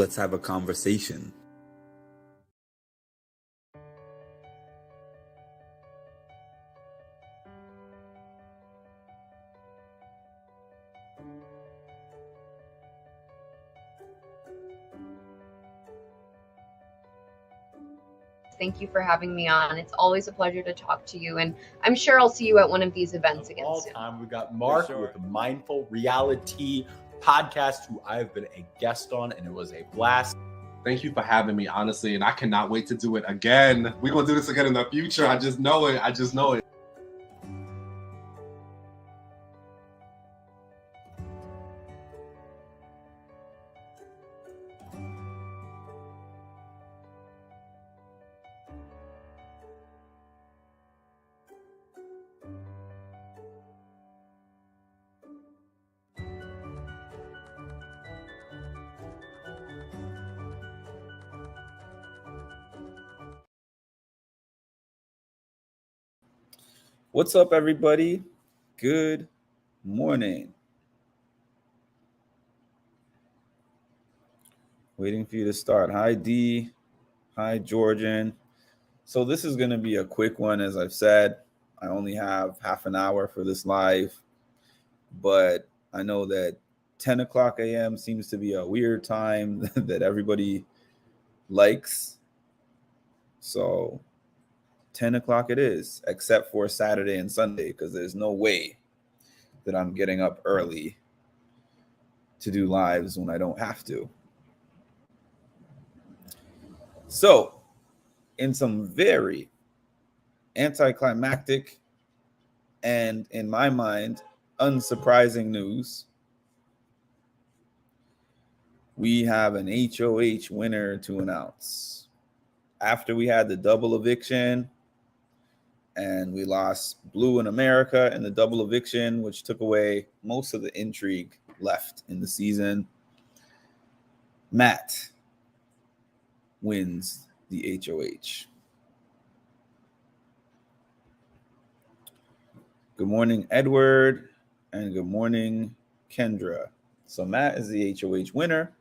Let's have a conversation. Thank you for having me on. It's always a pleasure to talk to you, and I'm sure I'll see you at one of these events again soon. We got Mark with Mindful Reality Podcast, who I've been a guest on, and it was a blast. Thank you for having me, honestly, and I cannot wait to do it again. We're going to do this again in the future. I just know it. What's up, everybody? Good morning. Waiting for you to start. Hi, D. Hi, Georgian. So this is going to be a quick one, as I've said. I only have half an hour for this live, but I know that 10 o'clock a.m. seems to be a weird time that everybody likes. So 10 o'clock it is, except for Saturday and Sunday, because there's no way that I'm getting up early to do lives when I don't have to. So, in some very anticlimactic and, in my mind, unsurprising news, we have an HOH winner to announce. After we had the double eviction, and we lost Blue in America in the double eviction, which took away most of the intrigue left in the season, Matt wins the HOH. Good morning, Edward, and good morning, Kendra. So Matt is the HOH winner.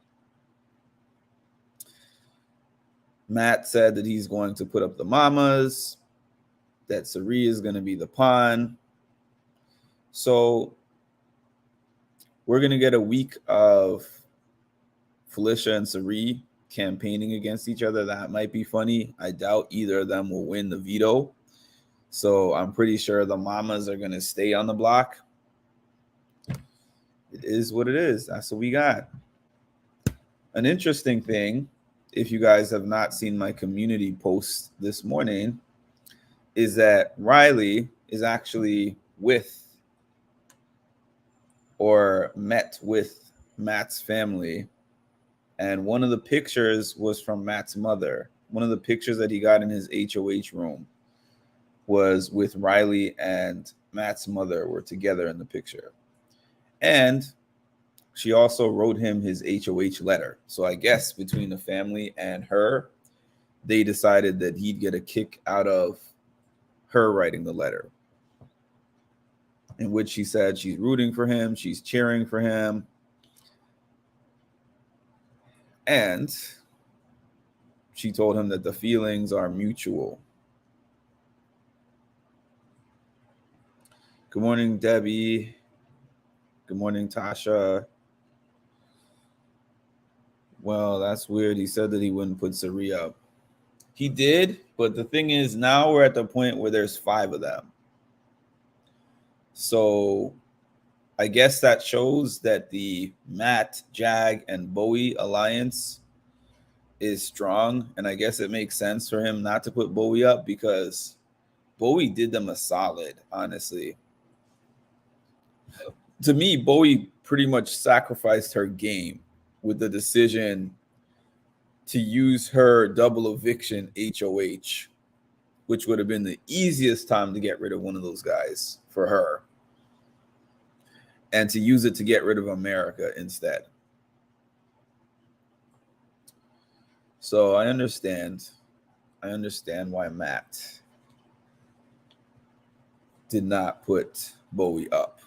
Matt said that he's going to put up the mamas, that Sari is going to be the pawn. So we're going to get a week of Felicia and Sari campaigning against each other. That might be funny. I doubt either of them will win the veto. So I'm pretty sure the mamas are going to stay on the block. It is what it is. That's what we got. An interesting thing, if you guys have not seen my community post this morning, is that Riley is actually with or met with Matt's family. And one of the pictures was from Matt's mother. One of the pictures that he got in his HOH room was with Riley, and Matt's mother were together in the picture. And she also wrote him his HOH letter. So I guess between the family and her, they decided that he'd get a kick out of her writing the letter, in which she said she's rooting for him, she's cheering for him, and she told him that the feelings are mutual. Good morning, Debbie. Good morning, Tasha. Well, that's weird. He said that he wouldn't put Sari up. He did, but the thing is, now we're at the point where there's 5 of them. So I guess that shows that the Matt, Jag, and Bowie alliance is strong. And I guess it makes sense for him not to put Bowie up, because Bowie did them a solid, honestly. To me, Bowie pretty much sacrificed her game with the decision to use her double eviction HOH, which would have been the easiest time to get rid of one of those guys for her, and to use it to get rid of America instead. So I understand why Matt did not put Bowie up.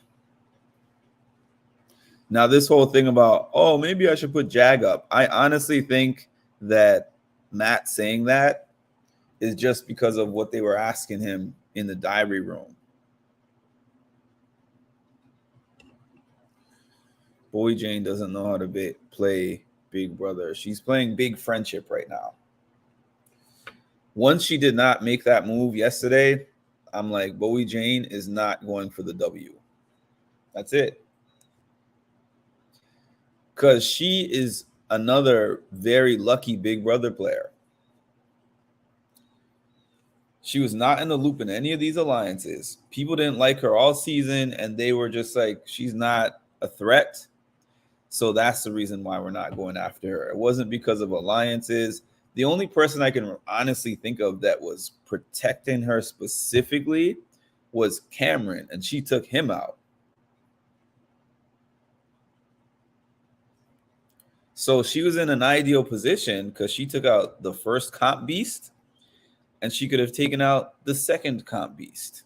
Now, this whole thing about, oh, maybe I should put Jag up. I honestly think that Matt saying that is just because of what they were asking him in the diary room. Bowie Jane doesn't know how to play Big Brother. She's playing Big Friendship right now. Once she did not make that move yesterday, I'm like, Bowie Jane is not going for the W. That's it. Because she is another very lucky Big Brother player. She was not in the loop in any of these alliances. People didn't like her all season, and they were just like, she's not a threat. So that's the reason why we're not going after her. It wasn't because of alliances. The only person I can honestly think of that was protecting her specifically was Cameron, and she took him out. So she was in an ideal position because she took out the first comp beast, and she could have taken out the second comp beast.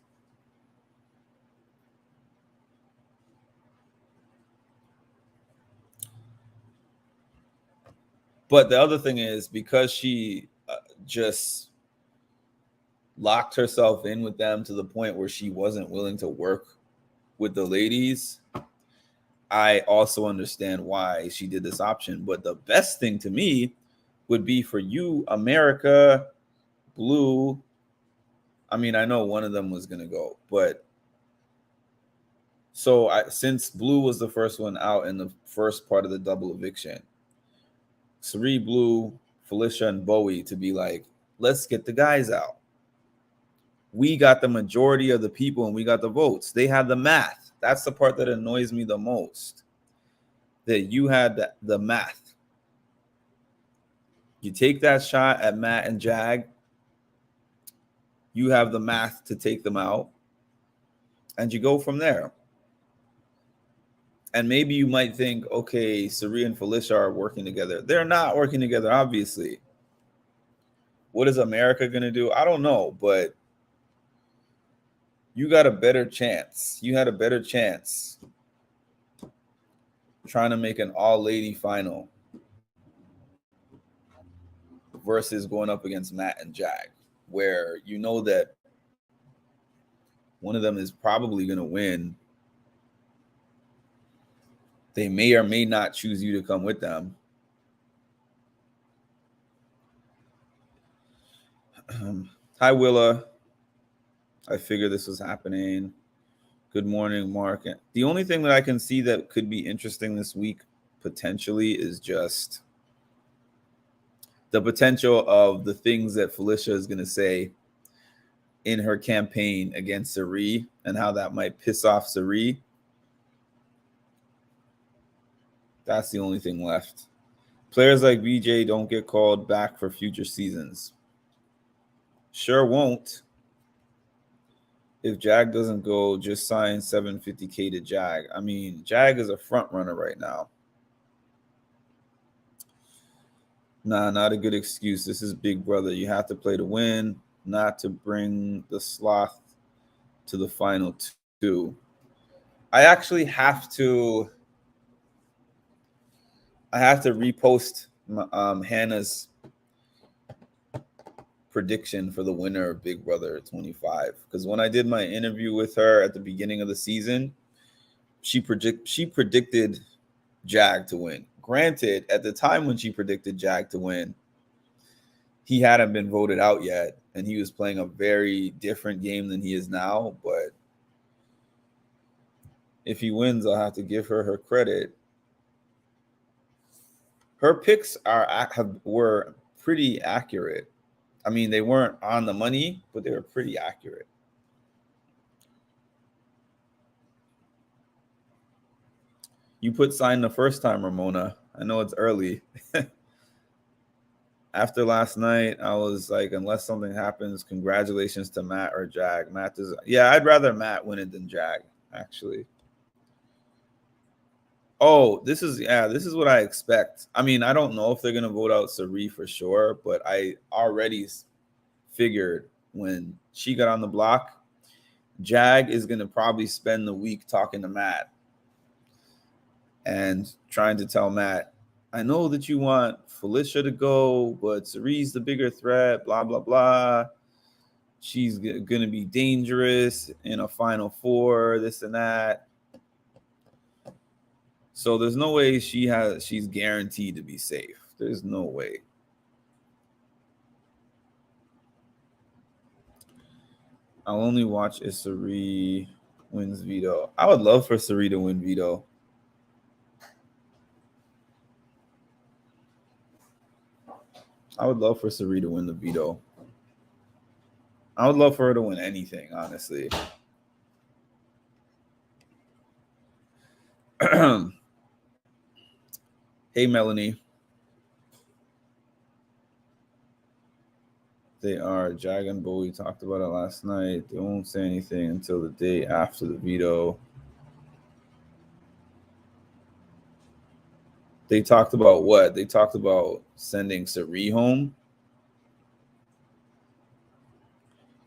But the other thing is, because she just locked herself in with them to the point where she wasn't willing to work with the ladies, I also understand why she did this option. But the best thing to me would be for you, America, Blue. I mean, I know one of them was going to go, but since Blue was the first one out in the first part of the double eviction, Cirie, Blue, Felicia, and Bowie to be like, let's get the guys out. We got the majority of the people and we got the votes. They had the math. That's the part that annoys me the most. That you had the math. You take that shot at Matt and Jag. You have the math to take them out. And you go from there. And maybe you might think, okay, Cirie and Felicia are working together. They're not working together, obviously. What is America going to do? I don't know, but you got a better chance. You had a better chance trying to make an all-lady final versus going up against Matt and Jag, where you know that one of them is probably going to win. They may or may not choose you to come with them. Hi, Willa. I figured this was happening. Good morning, Mark. The only thing that I can see that could be interesting this week potentially is just the potential of the things that Felicia is going to say in her campaign against Cirie and how that might piss off Cirie. That's the only thing left. Players like BJ don't get called back for future seasons. Sure won't. If Jag doesn't go, just sign $750K to Jag. I mean, Jag is a front runner right now. Nah, not a good excuse. This is Big Brother. You have to play to win, not to bring the sloth to the final two. I actually have to repost Hannah's prediction for the winner of Big Brother 25, because when I did my interview with her at the beginning of the season, she predicted Jag to win. Granted, at the time when she predicted Jag to win, he hadn't been voted out yet, and he was playing a very different game than he is now. But if he wins, I'll have to give her credit. Her picks were pretty accurate. I mean, they weren't on the money, but they were pretty accurate. You put sign the first time, Ramona. I know it's early. After last night, I was like, unless something happens, congratulations to Matt or Jag. Yeah, I'd rather Matt win it than Jag, actually. Oh, this is what I expect. I mean, I don't know if they're going to vote out Cirie for sure, but I already figured when she got on the block, Jag is going to probably spend the week talking to Matt. and trying to tell Matt, I know that you want Felicia to go, but Cerie's the bigger threat, blah, blah, blah. She's going to be dangerous in a Final Four, this and that. So there's no way she's guaranteed to be safe. There's no way. I'll only watch if Cirie wins veto. I would love for Cirie to win veto. I would love for Cirie to win the veto. I would love for her to win anything, honestly. Hey, Melanie. They are. Jag and Bowie talked about it last night. They won't say anything until the day after the veto. They talked about what? They talked about sending Cirie home.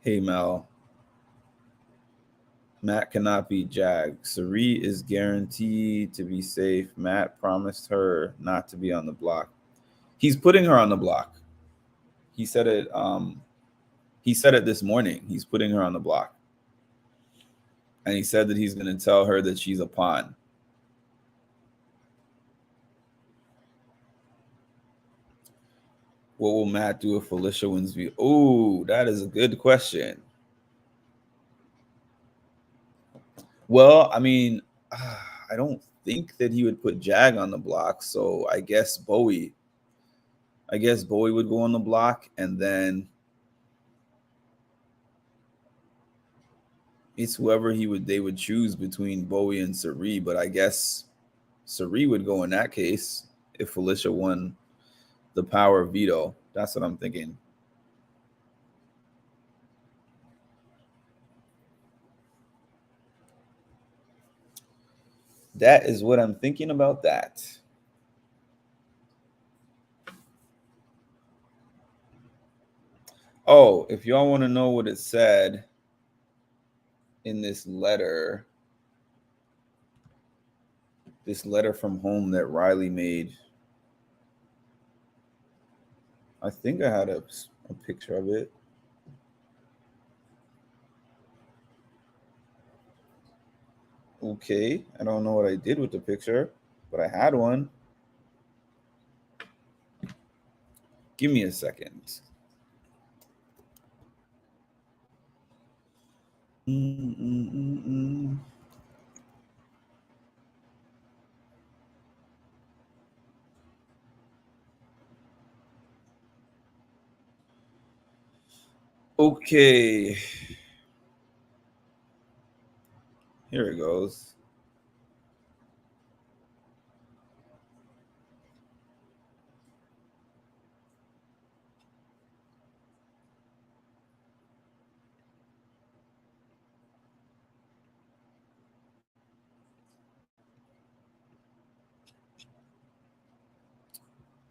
Hey, Mel. Matt cannot beat Jag. Cirie is guaranteed to be safe. Matt promised her not to be on the block. He's putting her on the block. He said it. He said it this morning. He's putting her on the block, and he said that he's going to tell her that she's a pawn. What will Matt do if Felicia wins veto? Oh, that is a good question. Well, I mean, I don't think that he would put Jag on the block, so I guess Bowie would go on the block, and then it's whoever they would choose between Bowie and Cirie, but I guess Cirie would go in that case if Felicia won the power veto. That's what I'm thinking. That is what I'm thinking about that. Oh, if y'all want to know what it said in this letter from home that Riley made, I think I had a picture of it. Okay, I don't know what I did with the picture, but I had one. Give me a second. Okay. Here it goes.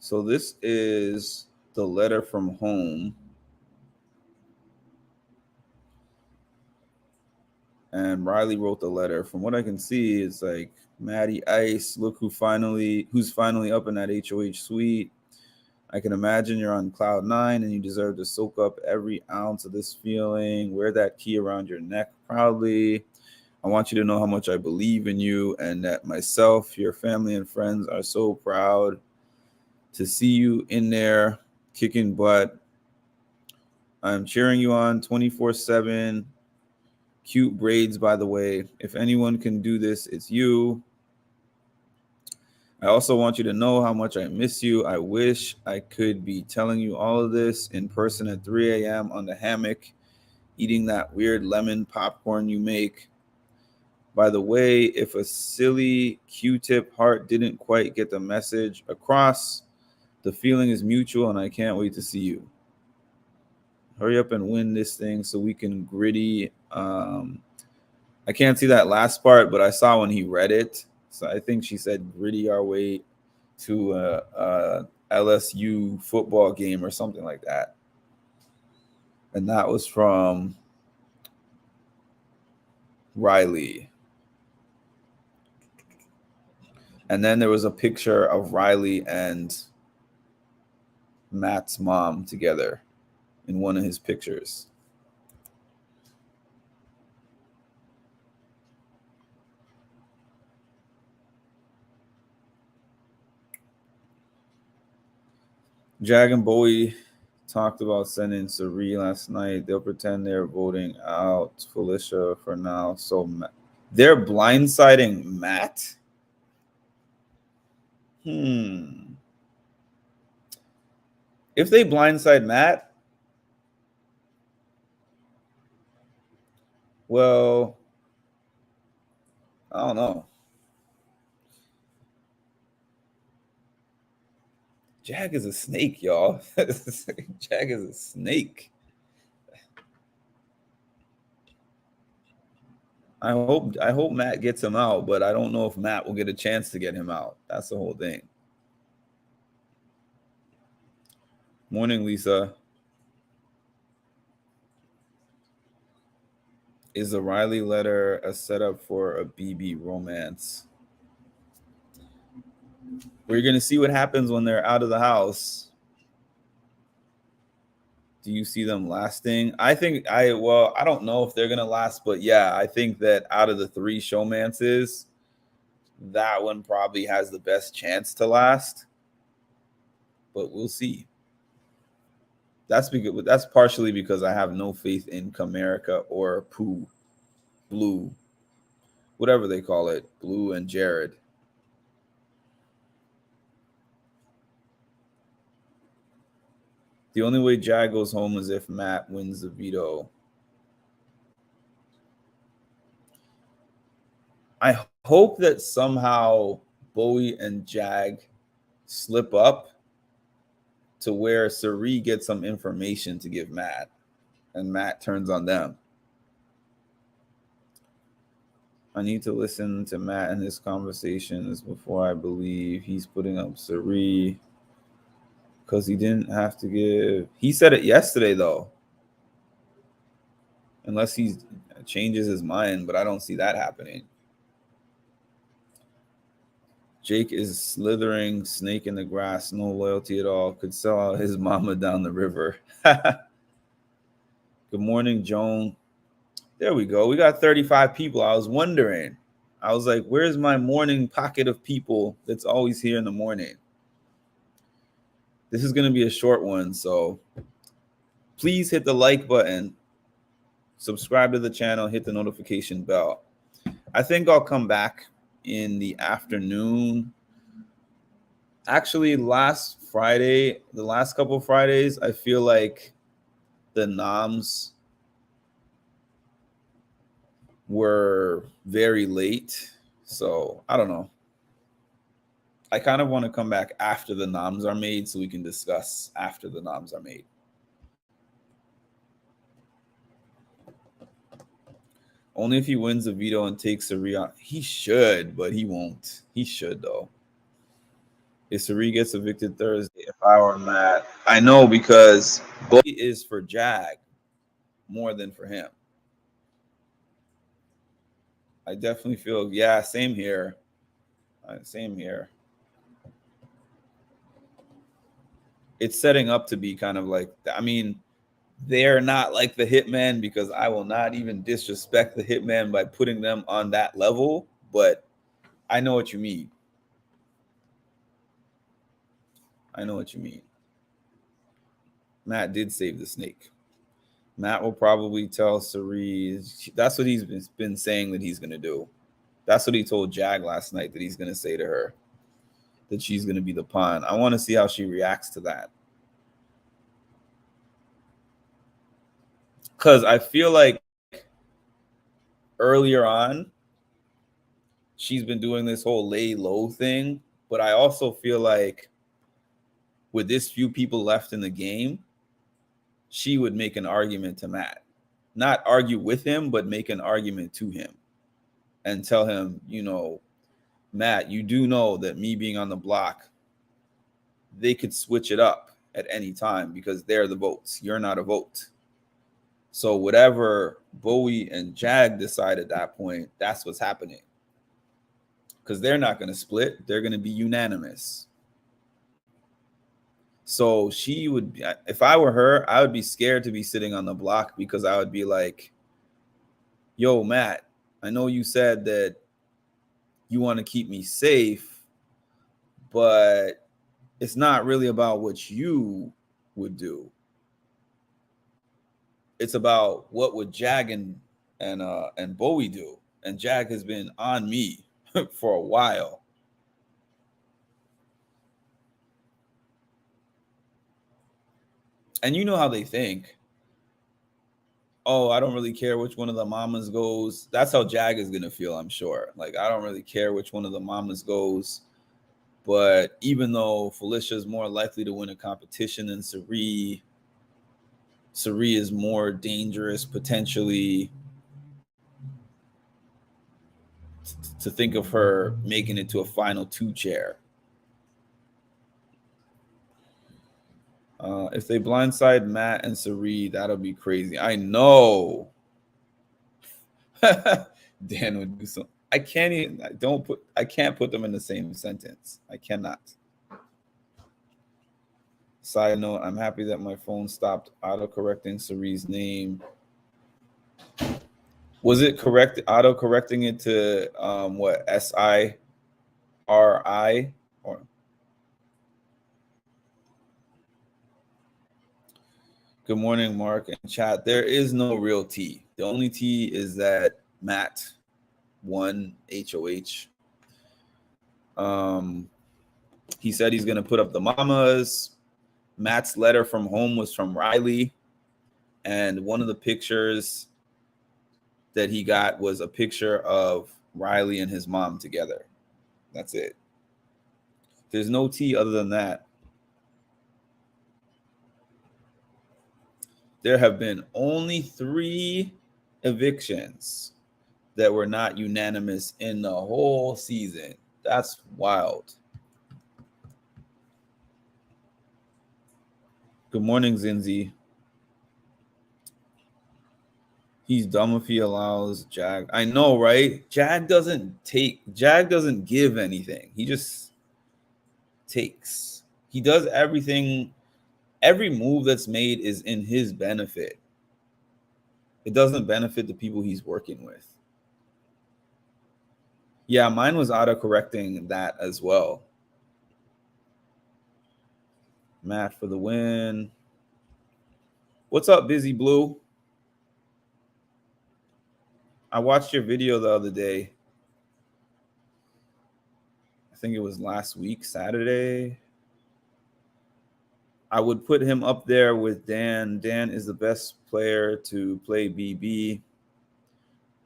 So this is the letter from home. And Riley wrote the letter. From what I can see, it's like, Maddie Ice, look who's finally up in that HOH suite. I can imagine you're on cloud 9 and you deserve to soak up every ounce of this feeling. Wear that key around your neck proudly. I want you to know how much I believe in you and that myself, your family, and friends are so proud to see you in there kicking butt. I'm cheering you on 24/7. Cute braids, by the way. If anyone can do this, it's you. I also want you to know how much I miss you. I wish I could be telling you all of this in person at 3 a.m. on the hammock, eating that weird lemon popcorn you make. By the way, if a silly Q-tip heart didn't quite get the message across, the feeling is mutual and I can't wait to see you. Hurry up and win this thing so we can gritty. I can't see that last part, but I saw when he read it. So I think she said gritty our way to a LSU football game or something like that. And that was from Riley. And then there was a picture of Riley and Matt's mom together in one of his pictures. Jag and Bowie talked about sending Sari last night. They'll pretend they're voting out Felicia for now. So they're blindsiding Matt? If they blindside Matt, well, I don't know. Jag is a snake, y'all. Jag is a snake. I hope Matt gets him out, but I don't know if Matt will get a chance to get him out. That's the whole thing. Morning, Lisa. Is the Riley letter a setup for a BB romance? We're going to see what happens when they're out of the house. Do you see them lasting? I don't know if they're going to last, but yeah, I think that out of the 3 showmances, that one probably has the best chance to last. But we'll see. That's partially because I have no faith in Comerica or Blue, whatever they call it, Blue and Jared. The only way Jag goes home is if Matt wins the veto. I hope that somehow Bowie and Jag slip up to where Sari gets some information to give Matt, and Matt turns on them. I need to listen to Matt and his conversations before I believe he's putting up Sari, because he didn't have to give. He said it yesterday, though. Unless he changes his mind, but I don't see that happening. Jake is slithering snake in the grass, no loyalty at all. Could sell out his mama down the river. Good morning, Joan. There we go. We got 35 people. I was wondering. I was like, where's my morning pocket of people that's always here in the morning? This is going to be a short one, so please hit the like button, subscribe to the channel, hit the notification bell. I think I'll come back in the afternoon. Actually, last Friday, the last couple Fridays, I feel like the noms were very late. So I don't know. I kind of want to come back after the noms are made so we can discuss after the noms are made. Only if he wins the veto and takes Sari out. He should, but he won't. He should, though. If Sari gets evicted Thursday, if I were Matt, I know, because Bowie is for Jag more than for him. I definitely feel, yeah, same here. Same here. It's setting up to be kind of like, I mean, they're not like the Hitman, because I will not even disrespect the Hitman by putting them on that level, but I know what you mean. I know what you mean. Matt did save the snake. Matt will probably tell Sari. That's what he's been saying that he's going to do. That's what he told Jag last night that he's going to say to her, that she's going to be the pawn. I want to see how she reacts to that. Because I feel like earlier on, she's been doing this whole lay low thing. But I also feel like with this few people left in the game, she would make an argument to Matt. Not argue with him, but make an argument to him. And tell him, you know, Matt, you do know that me being on the block, they could switch it up at any time because they're the votes. You're not a vote. So whatever Bowie and Jag decide at that point, that's what's happening. because they're not going to split. They're going to be unanimous. So she would, if I were her, I would be scared to be sitting on the block, because I would be like, yo, Matt, I know you said that you want to keep me safe, but it's not really about what you would do. It's about what would Jag and Bowie do. And Jag has been on me for a while. And you know how they think. Oh, I don't really care which one of the mamas goes. That's how Jag is going to feel, I'm sure. Like, I don't really care which one of the mamas goes. But even though Felicia is more likely to win a competition than Cirie is more dangerous potentially to think of her making it to a final 2 chair. If they blindside Matt and Cirie, that'll be crazy. I know. Dan would do something. I can't put them in the same sentence. I cannot. Side note, I'm happy that my phone stopped auto-correcting Cirie's name. Was it auto-correcting it to what, Siri? Or good morning, Mark and chat. There is no real T. The only T is that Matt won HOH. He said he's gonna put up the mamas. Matt's letter from home was from Riley, and one of the pictures that he got was a picture of Riley and his mom together. That's it. There's no T other than that. There have been only 3 evictions that were not unanimous in the whole season. That's wild. Good morning, Zinzi. He's dumb if he allows Jag. I know, right? Jag doesn't give anything. He just takes. He does everything. Every move that's made is in his benefit. It doesn't benefit the people he's working with. Yeah, mine was auto-correcting that as well. Matt for the win. What's up, Busy Blue? I watched your video the other day. I think it was last week, Saturday. I would put him up there with Dan. Dan is the best player to play BB.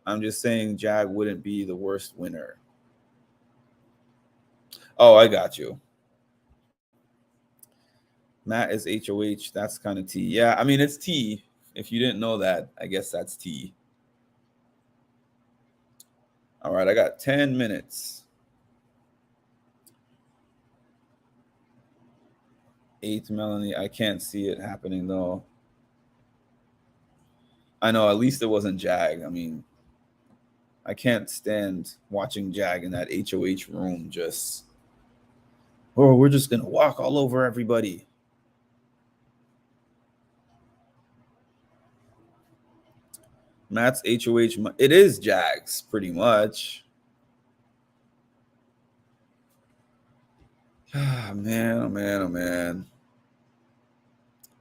I'm just saying Jag wouldn't be the worst winner. Oh, I got you. Matt is HOH. That's kind of T. Yeah, I mean, it's T. If you didn't know that, I guess that's T. All right, I got 10 minutes. 8th Melanie. I can't see it happening, though. I know, at least it wasn't Jag. I mean, I can't stand watching Jag in that HOH room just, oh, we're just going to walk all over everybody. Matt's HOH. It is Jag's, pretty much. Oh, man, oh, man, oh, man.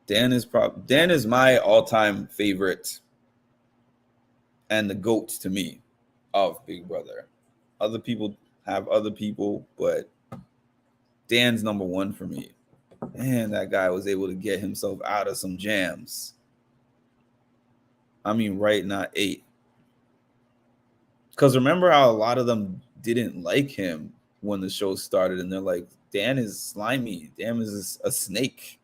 Dan is my all-time favorite and the GOAT to me of Big Brother. Other people have other people, but Dan's number 1 for me. Man, that guy was able to get himself out of some jams. I mean, right, not 8. Because remember how a lot of them didn't like him when the show started, and they're like, Dan is slimy. Dan is a snake.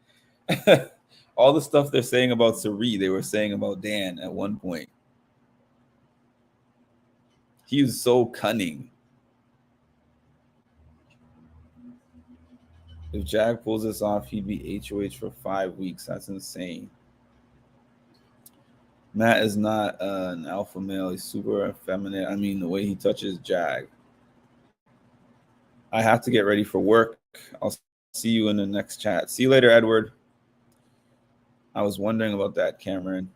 All the stuff they're saying about Cirie, they were saying about Dan at one point. He was so cunning. If Jag pulls this off, he'd be HOH for 5 weeks. That's insane. Matt is not an alpha male. He's super effeminate. I mean, the way he touches Jag. I have to get ready for work. I'll see you in the next chat. See you later, Edward. I was wondering about that, Cameron.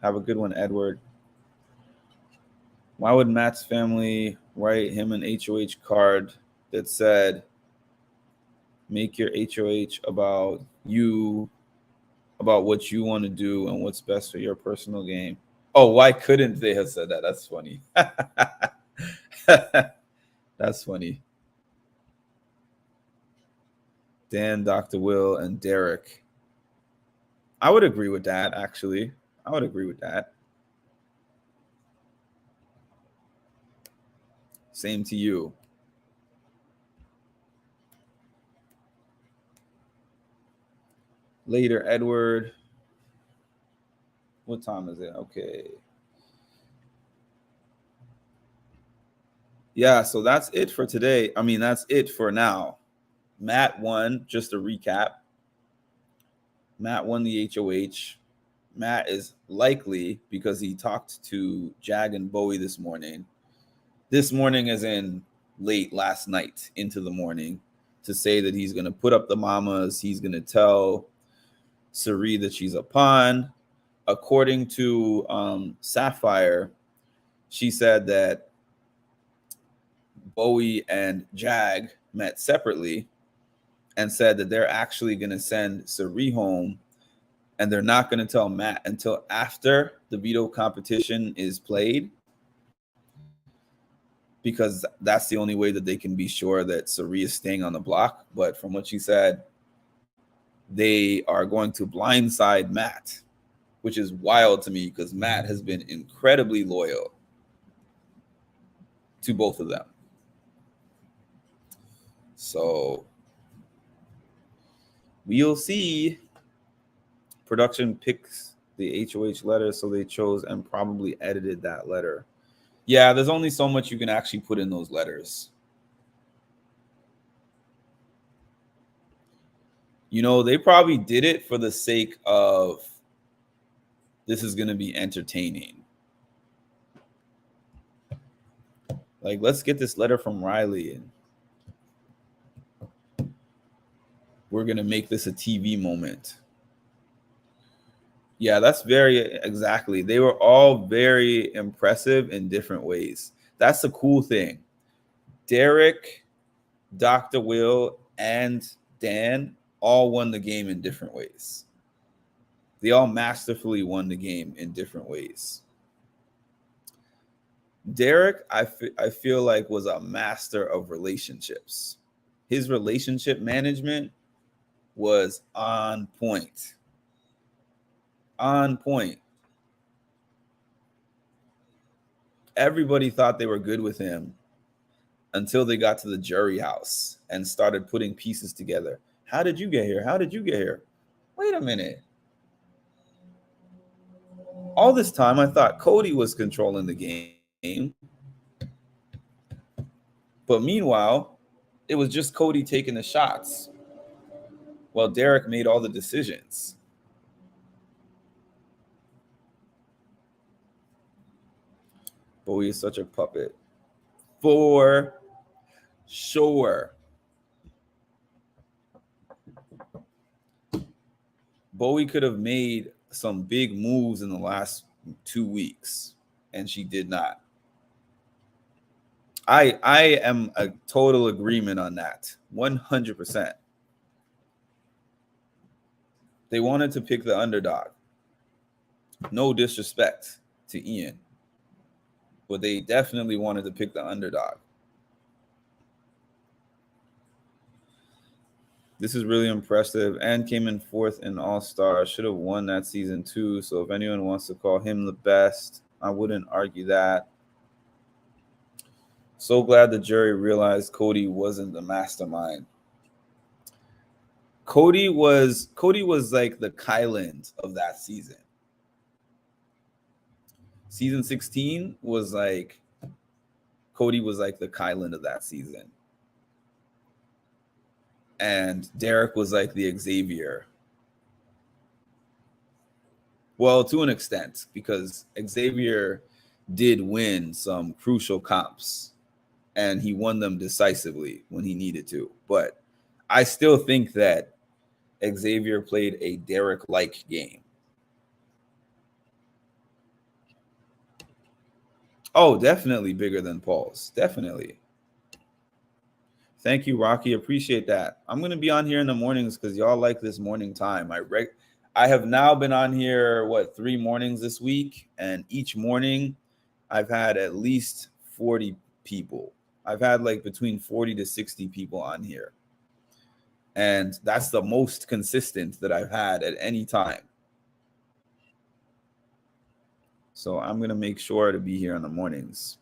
Have a good one, Edward. Why would Matt's family write him an HOH card that said, make your HOH about you, about what you want to do and what's best for your personal game? Oh, why couldn't they have said that? That's funny. That's funny. Dan, Dr. Will, and Derek. I would agree with that, actually. I would agree with that. Same to you. Later, Edward. What time is it? Okay. Yeah, so that's it for today. I mean, that's it for now. Matt won, just a recap. Matt won the HOH. Matt is likely, because he talked to Jag and Bowie this morning. This morning as in late last night into the morning, to say that he's going to put up the mamas. He's going to tell Sari that she's a pawn. According to Sapphire, she said that Bowie and Jag met separately and said that they're actually going to send Sari home, and they're not going to tell Matt until after the veto competition is played, because that's the only way that they can be sure that Sari is staying on the block. But from what she said, they are going to blindside Matt, which is wild to me because Matt has been incredibly loyal to both of them. So we'll see. Production picks the HOH letter, so they chose and probably edited that letter. Yeah, there's only so much you can actually put in those letters. You know, they probably did it for the sake of this is going to be entertaining. Like, let's get this letter from Riley and we're going to make this a TV moment. Yeah, that's very exactly. They were all very impressive in different ways. That's the cool thing. Derek, Dr. Will, and Dan all won the game in different ways. They all masterfully won the game in different ways. Derek, I feel like, was a master of relationships. His relationship management was on point. On point. Everybody thought they were good with him until they got to the jury house and started putting pieces together. How did you get here? How did you get here? Wait a minute. All this time, I thought Cody was controlling the game. But meanwhile, it was just Cody taking the shots while Derek made all the decisions. Bowie is such a puppet. For sure. Bowie could have made some big moves in the last 2 weeks, and she did not. I am a total agreement on that. 100%. They wanted to pick the underdog. No disrespect to Ian, but they definitely wanted to pick the underdog. This is really impressive and came in fourth in All-Star. Should have won that season too. So if anyone wants to call him the best, I wouldn't argue that. So glad the jury realized Cody wasn't the mastermind. Cody was like the Kyland of that season. Season 16 was like, Cody was like the Kyland of that season. And Derek was like the Xavier. Well, to an extent, because Xavier did win some crucial comps. and he won them decisively when he needed to. But I still think that Xavier played a Derek-like game. Oh, definitely bigger than Paul's. Definitely. Thank you, Rocky. Appreciate that. I'm going to be on here in the mornings because y'all like this morning time. I have now been on here, 3 mornings this week, and each morning I've had at least 40 people. I've had like between 40 to 60 people on here. And that's the most consistent that I've had at any time. So I'm going to make sure to be here in the mornings,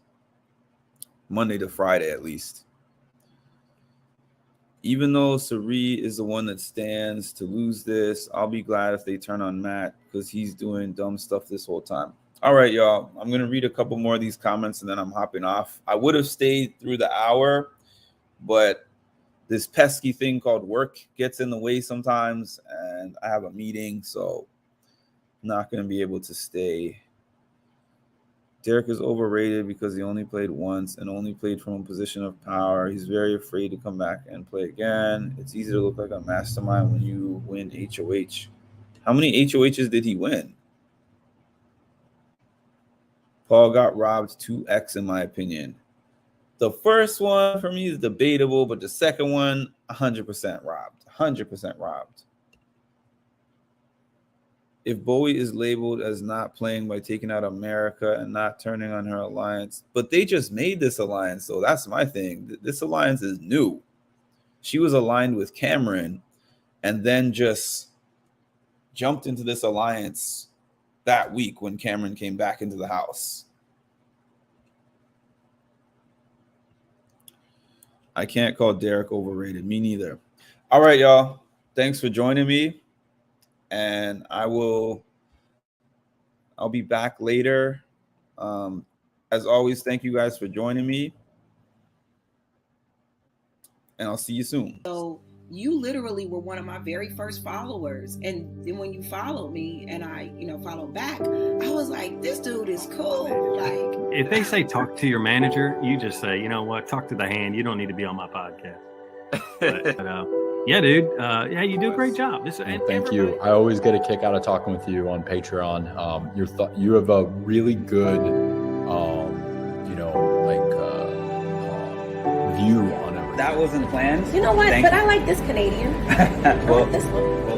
Monday to Friday at least. Even though Sari is the one that stands to lose this, I'll be glad if they turn on Matt because he's doing dumb stuff this whole time. All right, y'all. I'm going to read a couple more of these comments and then I'm hopping off. I would have stayed through the hour, but this pesky thing called work gets in the way sometimes, and I have a meeting, so I'm not going to be able to stay. Derek is overrated because he only played once and only played from a position of power. He's very afraid to come back and play again. It's easy to look like a mastermind when you win HOH. How many HOHs did he win? Paul got robbed 2x in my opinion. The first one for me is debatable, but the second one, 100% robbed. 100% robbed. If Bowie is labeled as not playing by taking out America and not turning on her alliance, but they just made this alliance, so that's my thing. This alliance is new. She was aligned with Cameron and then just jumped into this alliance that week when Cameron came back into the house. I can't call Derek overrated. Me neither. All right, y'all. Thanks for joining me. And I'll be back later. As always, thank you guys for joining me. And I'll see you soon. So you literally were one of my very first followers. And then when you followed me and I, followed back, I was like, this dude is cool. Like, if they say talk to your manager, you just say, you know what, talk to the hand. You don't need to be on my podcast. But, yeah, dude. Yeah, you do a great job. Thank you. I always get a kick out of talking with you on Patreon. You have a really good, view on everything. That wasn't planned. You know what? Thank but you. I like this Canadian. Well, I like this one. well,